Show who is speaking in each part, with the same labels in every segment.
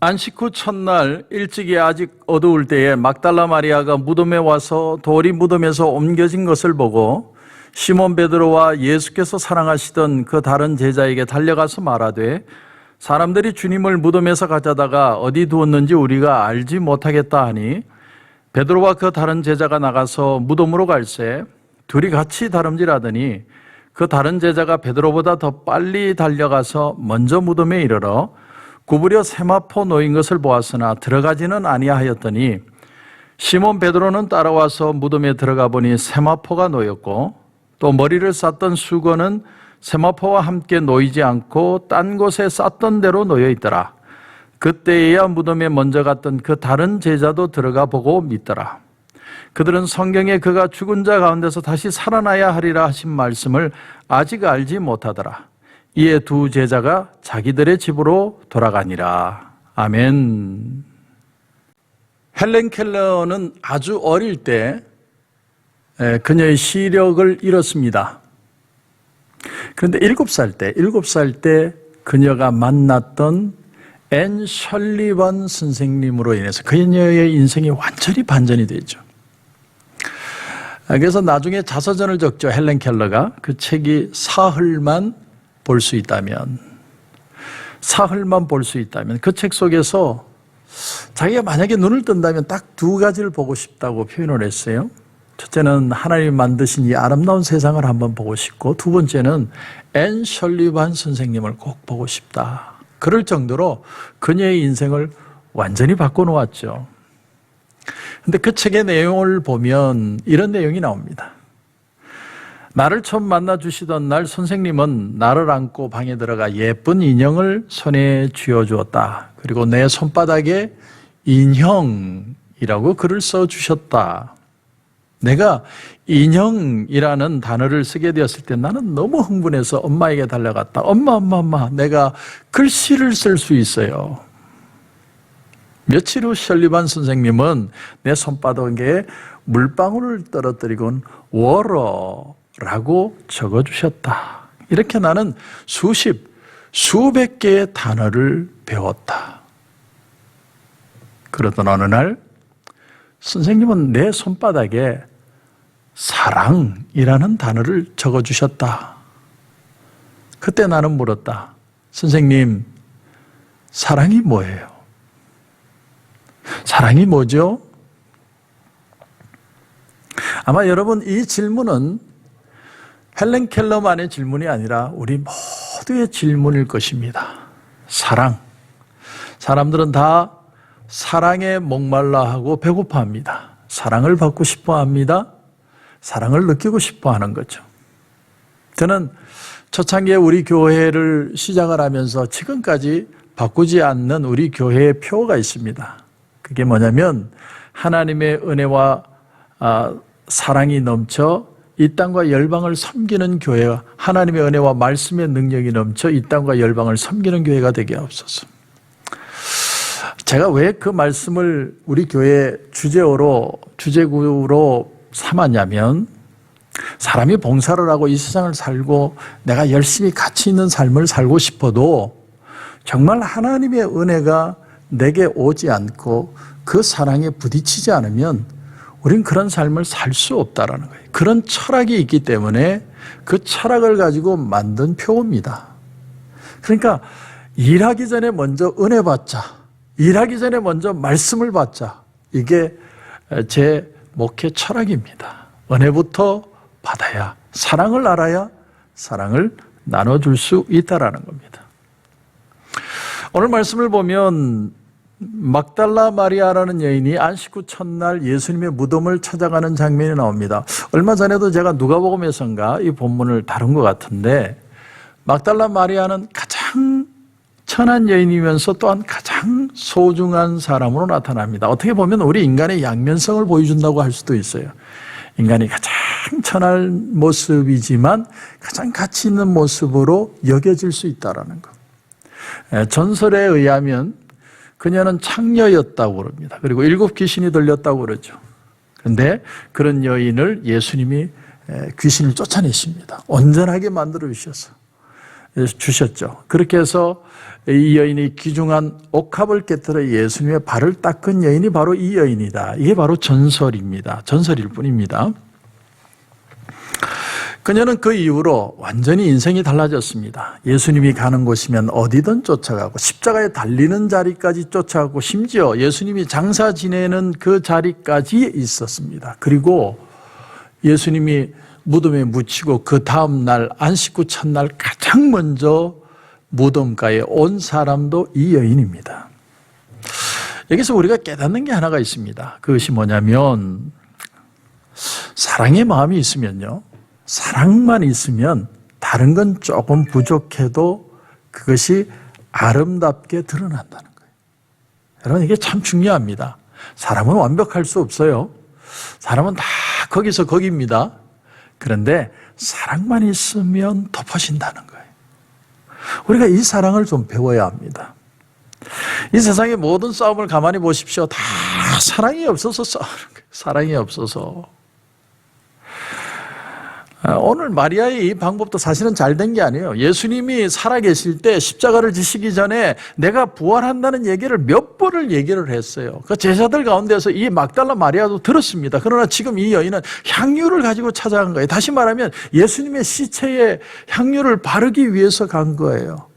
Speaker 1: 안식 후 첫날 일찍이 아직 어두울 때에 막달라 마리아가 무덤에 와서 돌이 무덤에서 옮겨진 것을 보고 시몬 베드로와 예수께서 사랑하시던 그 다른 제자에게 달려가서 말하되 사람들이 주님을 무덤에서 가져다가 어디 두었는지 우리가 알지 못하겠다 하니 베드로와 그 다른 제자가 나가서 무덤으로 갈새 둘이 같이 다름질하더니 그 다른 제자가 베드로보다 더 빨리 달려가서 먼저 무덤에 이르러 구부려 세마포 놓인 것을 보았으나 들어가지는 아니하였더니 시몬 베드로는 따라와서 무덤에 들어가 보니 세마포가 놓였고 또 머리를 쌌던 수건은 세마포와 함께 놓이지 않고 딴 곳에 쌌던 대로 놓여 있더라. 그때에야 무덤에 먼저 갔던 그 다른 제자도 들어가 보고 믿더라. 그들은 성경에 그가 죽은 자 가운데서 다시 살아나야 하리라 하신 말씀을 아직 알지 못하더라. 이에 두 제자가 자기들의 집으로 돌아가니라. 아멘. 헬렌 켈러는 아주 어릴 때 그녀의 시력을 잃었습니다. 그런데 7살 때 그녀가 만났던 앤 설리번 선생님으로 인해서 그녀의 인생이 완전히 반전이 되죠. 그래서 나중에 자서전을 적죠. 헬렌 켈러가. 그 책이 사흘만 볼 수 있다면 그 책 속에서 자기가 만약에 눈을 뜬다면 딱 두 가지를 보고 싶다고 표현을 했어요. 첫째는 하나님이 만드신 이 아름다운 세상을 한번 보고 싶고, 두 번째는 앤 설리반 선생님을 꼭 보고 싶다. 그럴 정도로 그녀의 인생을 완전히 바꿔놓았죠. 근데 그 책의 내용을 보면 이런 내용이 나옵니다. 나를 처음 만나주시던 날 선생님은 나를 안고 방에 들어가 예쁜 인형을 손에 쥐어주었다. 그리고 내 손바닥에 인형이라고 글을 써주셨다. 내가 인형이라는 단어를 쓰게 되었을 때 나는 너무 흥분해서 엄마에게 달려갔다. 엄마, 내가 글씨를 쓸 수 있어요. 며칠 후 설리반 선생님은 내 손바닥에 물방울을 떨어뜨리곤 워러라고 적어주셨다. 이렇게 나는 수백 개의 단어를 배웠다. 그러던 어느 날 선생님은 내 손바닥에 사랑이라는 단어를 적어주셨다. 그때 나는 물었다. 선생님, 사랑이 뭐예요? 사랑이 뭐죠? 아마 여러분 이 질문은 헬렌 켈러만의 질문이 아니라 우리 모두의 질문일 것입니다. 사랑. 사람들은 다 사랑에 목말라 하고 배고파합니다. 사랑을 받고 싶어 합니다. 사랑을 느끼고 싶어 하는 거죠. 저는 초창기에 우리 교회를 시작을 하면서 지금까지 바꾸지 않는 우리 교회의 표가 있습니다. 그게 뭐냐면 하나님의 은혜와 사랑이 넘쳐 이 땅과 열방을 섬기는 교회와 하나님의 은혜와 말씀의 능력이 넘쳐 이 땅과 열방을 섬기는 교회가 되게 하옵소서. 제가 왜 그 말씀을 우리 교회 주제구로 삼았냐면 사람이 봉사를 하고 이 세상을 살고 내가 열심히 가치 있는 삶을 살고 싶어도 정말 하나님의 은혜가 내게 오지 않고 그 사랑에 부딪히지 않으면 우린 그런 삶을 살 수 없다라는 거예요. 그런 철학이 있기 때문에 그 철학을 가지고 만든 표입니다. 그러니까 일하기 전에 먼저 은혜 받자. 일하기 전에 먼저 말씀을 받자. 이게 제 목회 철학입니다. 은혜부터 받아야, 사랑을 알아야 사랑을 나눠줄 수 있다라는 겁니다. 오늘 말씀을 보면 막달라 마리아라는 여인이 안식 후 첫날 예수님의 무덤을 찾아가는 장면이 나옵니다. 얼마 전에도 제가 누가복음에선가 이 본문을 다룬 것 같은데 막달라 마리아는 가장 천한 여인이면서 또한 가장 소중한 사람으로 나타납니다. 어떻게 보면 우리 인간의 양면성을 보여준다고 할 수도 있어요. 인간이 가장 천한 모습이지만 가장 가치 있는 모습으로 여겨질 수 있다는 것. 전설에 의하면 그녀는 창녀였다고 그럽니다. 그리고 7 귀신이 들렸다고 그러죠. 그런데 그런 여인을 예수님이 귀신을 쫓아내십니다. 온전하게 만들어 주셔서 주셨죠. 그렇게 해서 이 여인이 귀중한 옥합을 깨뜨려 예수님의 발을 닦은 여인이 바로 이 여인이다. 이게 바로 전설입니다. 전설일 뿐입니다. 그녀는 그 이후로 완전히 인생이 달라졌습니다. 예수님이 가는 곳이면 어디든 쫓아가고 십자가에 달리는 자리까지 쫓아가고 심지어 예수님이 장사 지내는 그 자리까지 있었습니다. 그리고 예수님이 무덤에 묻히고 그 다음 날 안식 후 첫날 가장 먼저 무덤가에 온 사람도 이 여인입니다. 여기서 우리가 깨닫는 게 하나가 있습니다. 그것이 뭐냐면 사랑의 마음이 있으면요, 사랑만 있으면 다른 건 조금 부족해도 그것이 아름답게 드러난다는 거예요. 여러분, 이게 참 중요합니다. 사람은 완벽할 수 없어요. 사람은 다 거기서 거기입니다. 그런데 사랑만 있으면 덮어진다는 거예요. 우리가 이 사랑을 좀 배워야 합니다. 이 세상의 모든 싸움을 가만히 보십시오. 다 사랑이 없어서 싸우는 거예요. 사랑이 없어서. 오늘 마리아의 이 방법도 사실은 잘 된 게 아니에요. 예수님이 살아계실 때 십자가를 지시기 전에 내가 부활한다는 얘기를 몇 번을 얘기를 했어요. 그 제자들 가운데서 이 막달라 마리아도 들었습니다. 그러나 지금 이 여인은 향유를 가지고 찾아간 거예요. 다시 말하면 예수님의 시체에 향유를 바르기 위해서 간 거예요.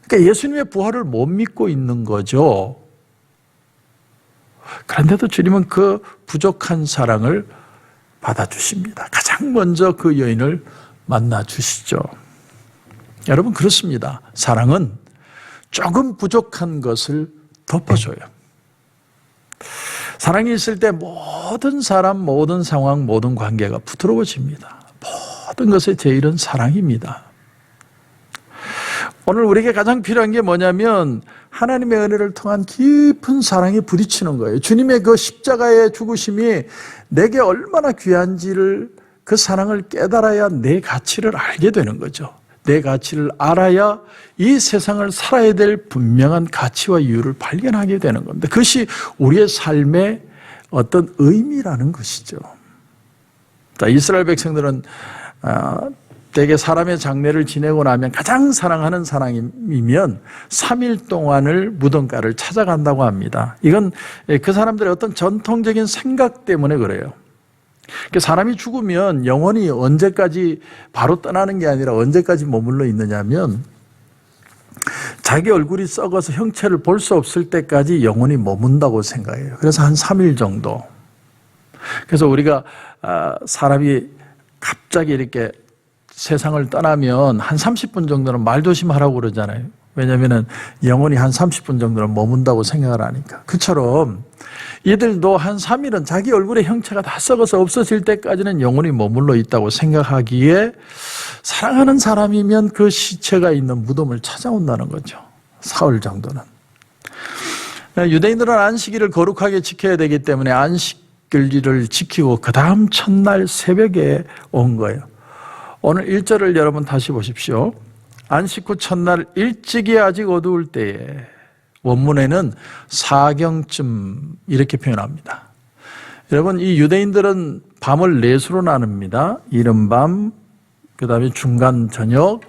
Speaker 1: 그러니까 예수님의 부활을 못 믿고 있는 거죠. 그런데도 주님은 그 부족한 사랑을 받아주십니다. 가장 먼저 그 여인을 만나주시죠. 여러분, 그렇습니다. 사랑은 조금 부족한 것을 덮어줘요. 사랑이 있을 때 모든 사람, 모든 상황, 모든 관계가 부드러워집니다. 모든 것의 제일은 사랑입니다. 오늘 우리에게 가장 필요한 게 뭐냐면 하나님의 은혜를 통한 깊은 사랑이 부딪히는 거예요. 주님의 그 십자가의 죽으심이 내게 얼마나 귀한지를, 그 사랑을 깨달아야 내 가치를 알게 되는 거죠. 내 가치를 알아야 이 세상을 살아야 될 분명한 가치와 이유를 발견하게 되는 겁니다. 그것이 우리의 삶의 어떤 의미라는 것이죠. 자, 이스라엘 백성들은 대개 사람의 장례를 지내고 나면 가장 사랑하는 사람이면 3일 동안을 무덤가를 찾아간다고 합니다. 이건 그 사람들의 어떤 전통적인 생각 때문에 그래요. 사람이 죽으면 영혼이 언제까지 바로 떠나는 게 아니라 언제까지 머물러 있느냐면 자기 얼굴이 썩어서 형체를 볼 수 없을 때까지 영혼이 머문다고 생각해요. 그래서 한 3일 정도. 그래서 우리가 사람이 갑자기 이렇게 세상을 떠나면 한 30분 정도는 말조심하라고 그러잖아요. 왜냐하면 영혼이 한 30분 정도는 머문다고 생각을 하니까. 그처럼 이들도 한 3일은 자기 얼굴의 형체가 다 썩어서 없어질 때까지는 영혼이 머물러 있다고 생각하기에 사랑하는 사람이면 그 시체가 있는 무덤을 찾아온다는 거죠. 사흘 정도는. 유대인들은 안식일을 거룩하게 지켜야 되기 때문에 안식일을 지키고 그 다음 첫날 새벽에 온 거예요. 오늘 1절을 여러분 다시 보십시오. 안식 후 첫날 일찍이 아직 어두울 때에, 원문에는 사경쯤 이렇게 표현합니다. 여러분, 이 유대인들은 밤을 4수로 나눕니다. 이른밤, 그 다음에 중간 저녁,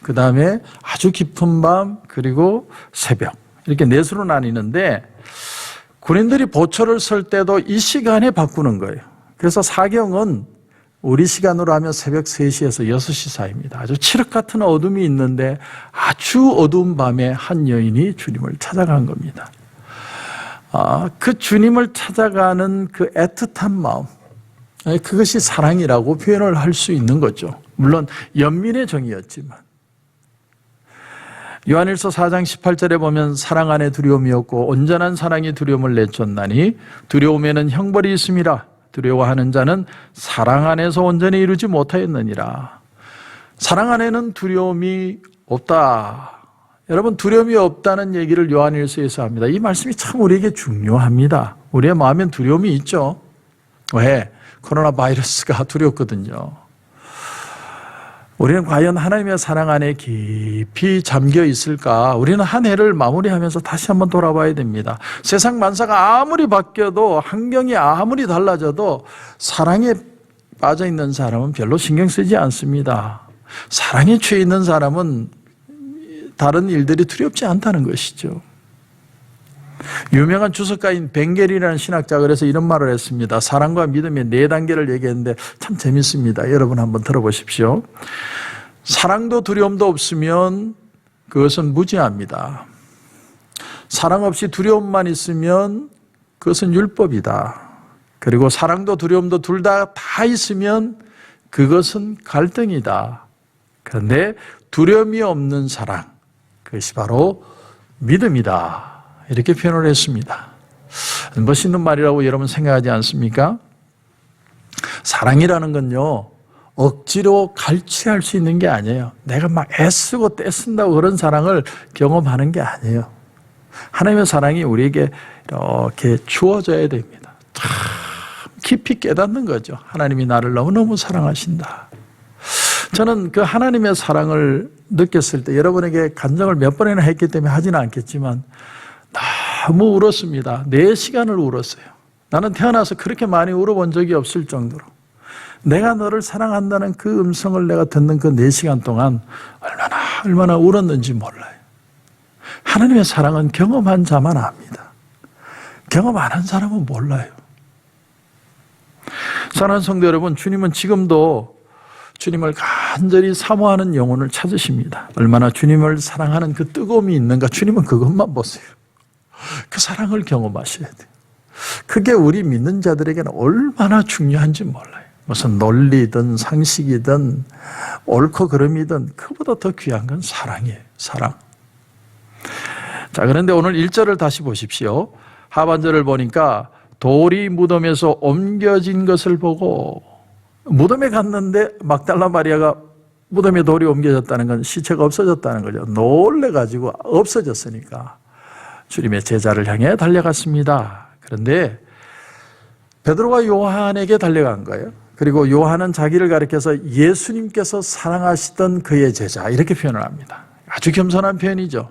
Speaker 1: 그 다음에 아주 깊은 밤, 그리고 새벽, 이렇게 4수로 나뉘는데 군인들이 보초를 설 때도 이 시간에 바꾸는 거예요. 그래서 사경은 우리 시간으로 하면 새벽 3시에서 6시 사이입니다. 아주 칠흑 같은 어둠이 있는데 아주 어두운 밤에 한 여인이 주님을 찾아간 겁니다. 그 주님을 찾아가는 그 애틋한 마음, 그것이 사랑이라고 표현을 할 수 있는 거죠. 물론 연민의 정이었지만. 요한일서 4장 18절에 보면 사랑 안에 두려움이 없고 온전한 사랑이 두려움을 내쫓나니 두려움에는 형벌이 있음이라. 두려워하는 자는 사랑 안에서 온전히 이루지 못하였느니라. 사랑 안에는 두려움이 없다. 여러분, 두려움이 없다는 얘기를 요한일서에서 합니다. 이 말씀이 참 우리에게 중요합니다. 우리의 마음엔 두려움이 있죠. 왜? 코로나 바이러스가 두렵거든요. 우리는 과연 하나님의 사랑 안에 깊이 잠겨 있을까? 우리는 한 해를 마무리하면서 다시 한번 돌아봐야 됩니다. 세상 만사가 아무리 바뀌어도, 환경이 아무리 달라져도 사랑에 빠져 있는 사람은 별로 신경 쓰지 않습니다. 사랑에 취해 있는 사람은 다른 일들이 두렵지 않다는 것이죠. 유명한 주석가인 벵겔이라는 신학자가 그래서 이런 말을 했습니다. 사랑과 믿음의 4단계를 얘기했는데 참 재밌습니다. 여러분 한번 들어보십시오. 사랑도 두려움도 없으면 그것은 무지합니다. 사랑 없이 두려움만 있으면 그것은 율법이다. 그리고 사랑도 두려움도 둘 다 있으면 그것은 갈등이다. 그런데 두려움이 없는 사랑, 그것이 바로 믿음이다. 이렇게 표현을 했습니다. 멋있는 말이라고 여러분 생각하지 않습니까? 사랑이라는 건요, 억지로 갈취할 수 있는 게 아니에요. 내가 막 애쓰고 떼쓴다고 그런 사랑을 경험하는 게 아니에요. 하나님의 사랑이 우리에게 이렇게 주어져야 됩니다. 참 깊이 깨닫는 거죠. 하나님이 나를 너무너무 사랑하신다. 저는 그 하나님의 사랑을 느꼈을 때 여러분에게 간증을 몇 번이나 했기 때문에 하지는 않겠지만 너무 울었습니다. 4시간을 울었어요. 나는 태어나서 그렇게 많이 울어본 적이 없을 정도로 내가 너를 사랑한다는 그 음성을 내가 듣는 그 4시간 동안 얼마나 울었는지 몰라요. 하나님의 사랑은 경험한 자만 압니다. 경험 안 한 사람은 몰라요. 사랑하는 성도 여러분, 주님은 지금도 주님을 간절히 사모하는 영혼을 찾으십니다. 얼마나 주님을 사랑하는 그 뜨거움이 있는가, 주님은 그것만 보세요. 그 사랑을 경험하셔야 돼요. 그게 우리 믿는 자들에게는 얼마나 중요한지 몰라요. 무슨 논리든 상식이든 옳고 그름이든 그보다 더 귀한 건 사랑이에요. 사랑. 자, 그런데 오늘 1절을 다시 보십시오. 하반절을 보니까 돌이 무덤에서 옮겨진 것을 보고, 무덤에 갔는데 막달라 마리아가 무덤에 돌이 옮겨졌다는 건 시체가 없어졌다는 거죠. 놀래가지고 없어졌으니까 주님의 제자를 향해 달려갔습니다. 그런데 베드로와 요한에게 달려간 거예요. 그리고 요한은 자기를 가리켜서 예수님께서 사랑하시던 그의 제자, 이렇게 표현을 합니다. 아주 겸손한 표현이죠.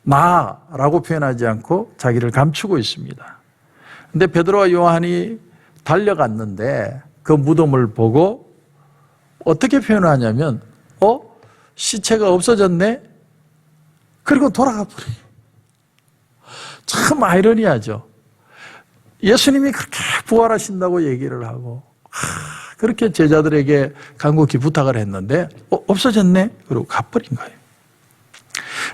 Speaker 1: 나라고 표현하지 않고 자기를 감추고 있습니다. 근데 베드로와 요한이 달려갔는데 그 무덤을 보고 어떻게 표현하냐면, 시체가 없어졌네? 그리고 돌아가 버려요. 참 아이러니하죠. 예수님이 그렇게 부활하신다고 얘기를 하고, 그렇게 제자들에게 간곡히 부탁을 했는데, 없어졌네? 그리고 가버린 거예요.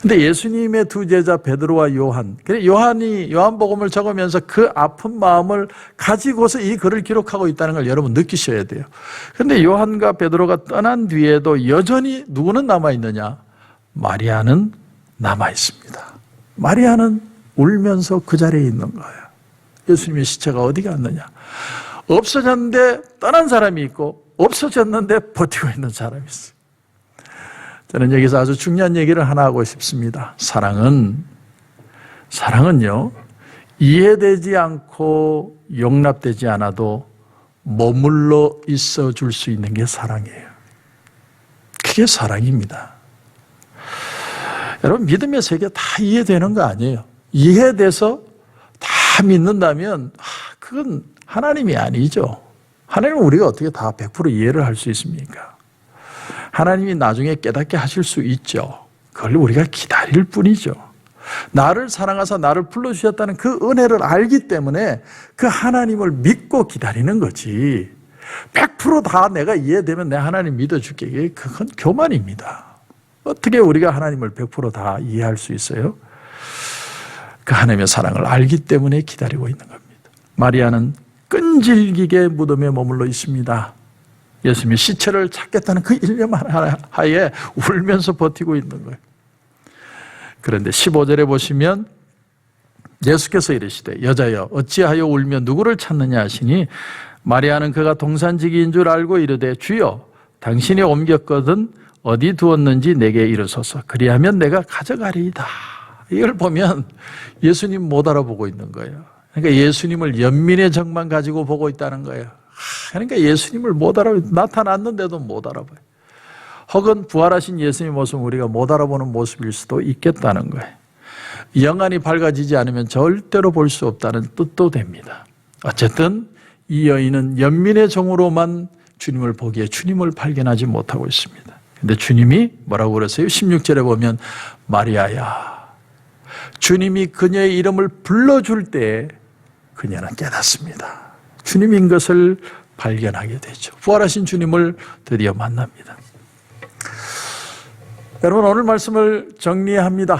Speaker 1: 근데 예수님의 2 제자 베드로와 요한, 요한이 요한복음을 적으면서 그 아픈 마음을 가지고서 이 글을 기록하고 있다는 걸 여러분 느끼셔야 돼요. 그런데 요한과 베드로가 떠난 뒤에도 여전히 누구는 남아있느냐? 마리아는 남아있습니다. 마리아는 울면서 그 자리에 있는 거예요. 예수님의 시체가 어디 갔느냐? 없어졌는데 떠난 사람이 있고, 없어졌는데 버티고 있는 사람이 있어요. 저는 여기서 아주 중요한 얘기를 하나 하고 싶습니다. 사랑은요, 이해되지 않고 용납되지 않아도 머물러 있어 줄 수 있는 게 사랑이에요. 그게 사랑입니다. 여러분, 믿음의 세계 다 이해되는 거 아니에요. 이해돼서 다 믿는다면 그건 하나님이 아니죠. 하나님은 우리가 어떻게 다 100% 이해를 할 수 있습니까? 하나님이 나중에 깨닫게 하실 수 있죠. 그걸 우리가 기다릴 뿐이죠. 나를 사랑하사 나를 불러주셨다는 그 은혜를 알기 때문에 그 하나님을 믿고 기다리는 거지. 100% 다 내가 이해되면 내 하나님 믿어줄게. 그건 교만입니다. 어떻게 우리가 하나님을 100% 다 이해할 수 있어요? 그 하나님의 사랑을 알기 때문에 기다리고 있는 겁니다. 마리아는 끈질기게 무덤에 머물러 있습니다. 예수님의 시체를 찾겠다는 그 일념 하에 울면서 버티고 있는 거예요. 그런데 15절에 보시면 예수께서 이르시되 여자여 어찌하여 울며 누구를 찾느냐 하시니 마리아는 그가 동산지기인 줄 알고 이르되 주여 당신이 옮겼거든 어디 두었는지 내게 이르소서 그리하면 내가 가져가리이다. 이걸 보면 예수님 못 알아보고 있는 거예요. 그러니까 예수님을 연민의 정만 가지고 보고 있다는 거예요. 그러니까 예수님을 못 나타났는데도 못 알아봐요. 혹은 부활하신 예수님의 모습은 우리가 못 알아보는 모습일 수도 있겠다는 거예요. 영안이 밝아지지 않으면 절대로 볼 수 없다는 뜻도 됩니다. 어쨌든 이 여인은 연민의 정으로만 주님을 보기에 주님을 발견하지 못하고 있습니다. 근데 주님이 뭐라고 그러세요? 16절에 보면 마리아야, 주님이 그녀의 이름을 불러줄 때 그녀는 깨닫습니다. 주님인 것을 발견하게 되죠. 부활하신 주님을 드디어 만납니다. 여러분, 오늘 말씀을 정리합니다.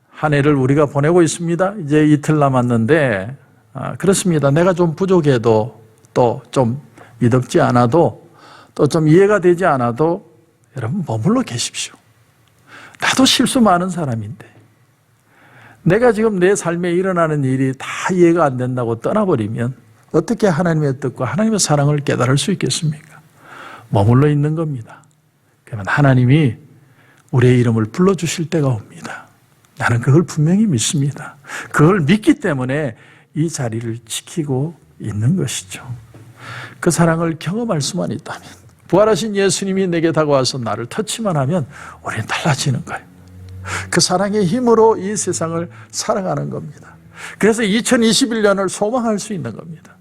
Speaker 1: 한 해를 우리가 보내고 있습니다. 이제 이틀 남았는데 그렇습니다. 내가 좀 부족해도 또 좀 믿음지 않아도 또 좀 이해가 되지 않아도 여러분 머물러 계십시오. 나도 실수 많은 사람인데 내가 지금 내 삶에 일어나는 일이 다 이해가 안 된다고 떠나버리면 어떻게 하나님의 뜻과 하나님의 사랑을 깨달을 수 있겠습니까? 머물러 있는 겁니다. 그러면 하나님이 우리의 이름을 불러주실 때가 옵니다. 나는 그걸 분명히 믿습니다. 그걸 믿기 때문에 이 자리를 지키고 있는 것이죠. 그 사랑을 경험할 수만 있다면, 부활하신 예수님이 내게 다가와서 나를 터치만 하면 우리는 달라지는 거예요. 그 사랑의 힘으로 이 세상을 살아가는 겁니다. 그래서 2021년을 소망할 수 있는 겁니다.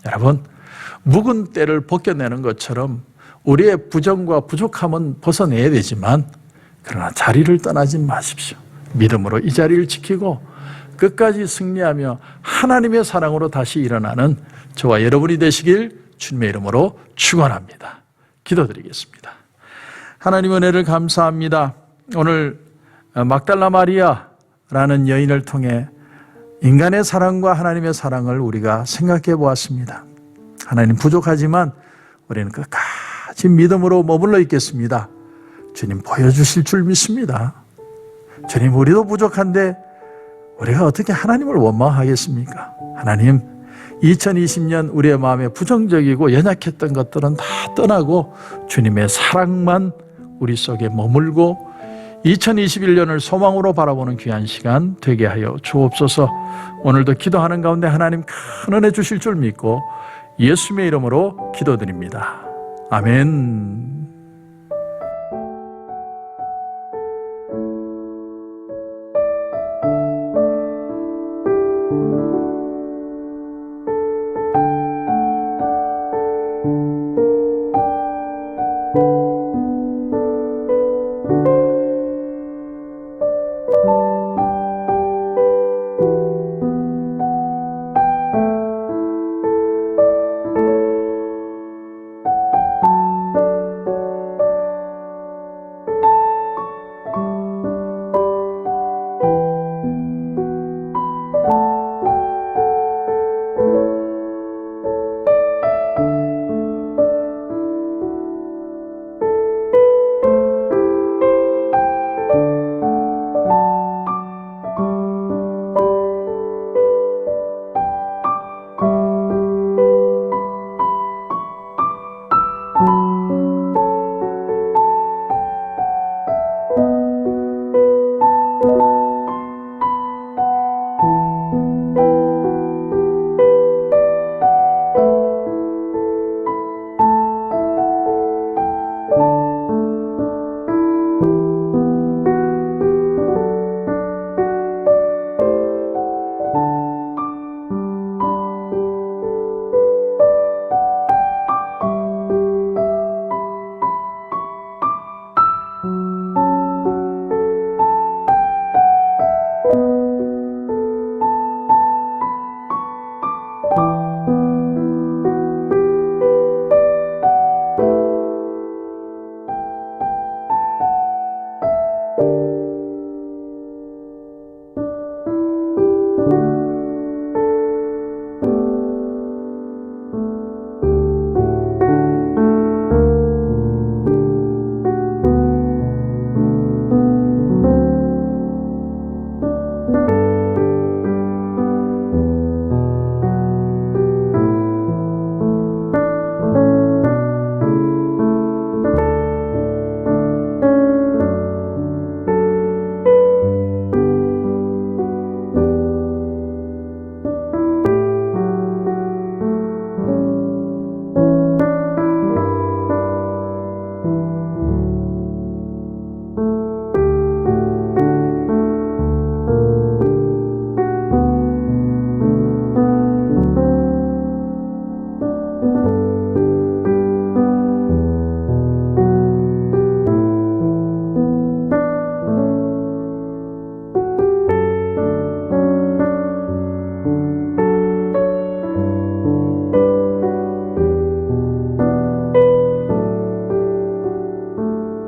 Speaker 1: 여러분, 묵은 때를 벗겨내는 것처럼 우리의 부정과 부족함은 벗어내야 되지만 그러나 자리를 떠나지 마십시오. 믿음으로 이 자리를 지키고 끝까지 승리하며 하나님의 사랑으로 다시 일어나는 저와 여러분이 되시길 주님의 이름으로 축원합니다. 기도드리겠습니다. 하나님 은혜를 감사합니다. 오늘 막달라 마리아라는 여인을 통해 인간의 사랑과 하나님의 사랑을 우리가 생각해 보았습니다. 하나님, 부족하지만 우리는 끝까지 믿음으로 머물러 있겠습니다. 주님 보여주실 줄 믿습니다. 주님, 우리도 부족한데 우리가 어떻게 하나님을 원망하겠습니까? 하나님, 2020년 우리의 마음에 부정적이고 연약했던 것들은 다 떠나고 주님의 사랑만 우리 속에 머물고 2021년을 소망으로 바라보는 귀한 시간 되게 하여 주옵소서. 오늘도 기도하는 가운데 하나님 큰 은혜 주실 줄 믿고 예수님의 이름으로 기도드립니다. 아멘.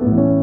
Speaker 2: you.